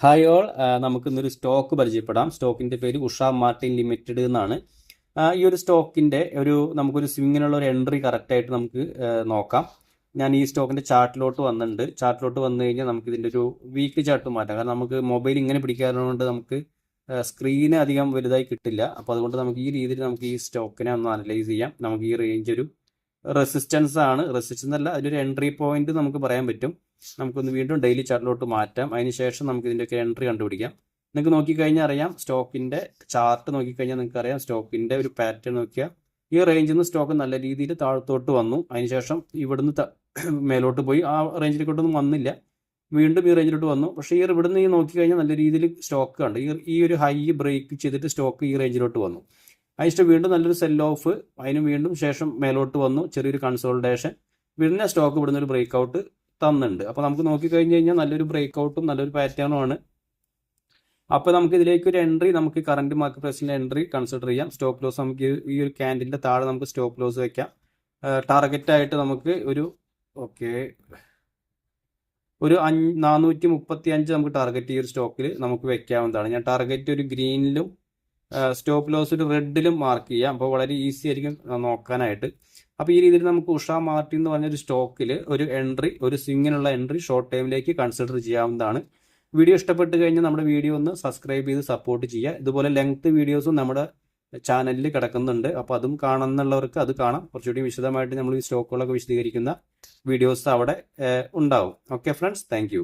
Hi all, നമുക്ക് ഇന്നൊരു stock പരിചയപ്പെടാം. സ്റ്റോക്കിന്റെ പേര് ഉഷ മാർട്ടിൻ ലിമിറ്റഡ് എന്നാണ്. ഈ ഒരു സ്റ്റോക്കിന്റെ നമുക്കൊരു സ്വിങ്ങിനുള്ള ഒരു എൻട്രി കറക്റ്റ് ആയിട്ട് നമുക്ക് നോക്കാം. ഞാൻ ഈ സ്റ്റോക്കിന്റെ ചാർട്ടിലോട്ട് വന്നിട്ടുണ്ട്. ചാർട്ടിലോട്ട് വന്നു കഴിഞ്ഞാൽ നമുക്ക് ഇതിന്റെ ഒരു വീക്ക്ലി ചാർട്ട് മാറ്റാം. കാരണം നമുക്ക് മൊബൈൽ ഇങ്ങനെ പിടിക്കാറുകൊണ്ട് നമുക്ക് സ്ക്രീന് അധികം വലുതായി കിട്ടില്ല. അപ്പോൾ അതുകൊണ്ട് നമുക്ക് ഈ രീതിയിൽ നമുക്ക് ഈ സ്റ്റോക്കിനെ ഒന്ന് അനലൈസ് ചെയ്യാം. നമുക്ക് ഈ റേഞ്ച് ഒരു റെസിസ്റ്റൻസ് ആണ്, റെസിസ്റ്റൻസ് അല്ല, അതിലൊരു എൻട്രി പോയിന്റ് നമുക്ക് പറയാൻ പറ്റും. നമുക്കൊന്ന് വീണ്ടും ഡെയിലി ചാർട്ടിലോട്ട് മാറ്റാം. അതിനുശേഷം നമുക്ക് ഇതിൻ്റെയൊക്കെ എൻട്രി കണ്ടുപിടിക്കാം. നിങ്ങൾക്ക് നോക്കിക്കഴിഞ്ഞാൽ അറിയാം, സ്റ്റോക്കിന്റെ ചാർട്ട് നോക്കിക്കഴിഞ്ഞാൽ നിങ്ങൾക്ക് അറിയാം, സ്റ്റോക്കിന്റെ ഒരു പാറ്റേൺ നോക്കിയാൽ ഈ റേഞ്ചിൽ നിന്ന് സ്റ്റോക്ക് നല്ല രീതിയിൽ താഴത്തോട്ട് വന്നു. അതിനുശേഷം ഇവിടുന്ന് മേലോട്ട് പോയി ആ റേഞ്ചിലേക്കൊട്ടൊന്നും വന്നില്ല, വീണ്ടും ഈ റേഞ്ചിലോട്ട് വന്നു. പക്ഷേ ഇവിടുന്ന് ഈ നോക്കിക്കഴിഞ്ഞാൽ നല്ല രീതിയിൽ സ്റ്റോക്ക് ഉണ്ട്. ഈ ഒരു ഹൈ ബ്രേക്ക് ചെയ്തിട്ട് സ്റ്റോക്ക് ഈ റേഞ്ചിലോട്ട് വന്നു. അതിനുശേഷം വീണ്ടും നല്ലൊരു സെൽ ഓഫ്, അതിന് വീണ്ടും ശേഷം മേലോട്ട് വന്നു, ചെറിയൊരു കൺസോൾട്ടേഷൻ, പിന്നെ സ്റ്റോക്ക് ഇവിടുന്ന് ഒരു ബ്രേക്ക് ഔട്ട് തന്നിട്ടുണ്ട്. അപ്പോൾ നമുക്ക് നോക്കിക്കഴിഞ്ഞ് കഴിഞ്ഞാൽ നല്ലൊരു ബ്രേക്ക് ഔട്ടും നല്ലൊരു പാറ്റേണും ആണ്. അപ്പോൾ നമുക്ക് ഇതിലേക്ക് ഒരു എൻട്രി, നമുക്ക് കറന്റ് മാർക്കറ്റ് പ്രൈസിന്റെ എൻട്രി കൺസിഡർ ചെയ്യാം. സ്റ്റോപ്പ് ലോസ് നമുക്ക് ഈ ഒരു ക്യാൻഡിലിന്റെ താഴെ നമുക്ക് സ്റ്റോപ്പ് ലോസ് വെക്കാം. ടാർഗറ്റ് ആയിട്ട് നമുക്ക് ഒരു ഒരു 435 നമുക്ക് ടാർഗറ്റ് ഈ ഒരു സ്റ്റോക്കിൽ നമുക്ക് വെക്കാവുന്നതാണ്. ഞാൻ ടാർഗറ്റ് ഒരു ഗ്രീനിലും സ്റ്റോപ്പ് ലോസ് ഒരു റെഡിലും മാർക്ക് ചെയ്യാം. അപ്പോൾ വളരെ ഈസി ആയിരിക്കും നോക്കാനായിട്ട്. അപ്പോൾ ഈ രീതിയിൽ നമുക്ക് ഉഷ മാർട്ടിൻ എന്ന് പറഞ്ഞൊരു സ്റ്റോക്കിൽ ഒരു എൻട്രി, ഒരു സ്വിങ്ങിനുള്ള എൻട്രി ഷോർട്ട് ടൈമിലേക്ക് കൺസിഡർ ചെയ്യാവുന്നതാണ്. വീഡിയോ ഇഷ്ടപ്പെട്ട് കഴിഞ്ഞാൽ നമ്മുടെ വീഡിയോ ഒന്ന് സബ്സ്ക്രൈബ് ചെയ്ത് സപ്പോർട്ട് ചെയ്യുക. ഇതുപോലെ ലെങ്ത് വീഡിയോസും നമ്മുടെ ചാനലിൽ കിടക്കുന്നുണ്ട്. അപ്പോൾ അതും കാണുന്നുള്ളവർക്ക് അത് കാണാം. കുറച്ചുകൂടി വിശദമായിട്ട് നമ്മൾ ഈ സ്റ്റോക്കുകളൊക്കെ വിശദീകരിക്കുന്ന വീഡിയോസ് അവിടെ ഉണ്ടാവും. Okay friends, thank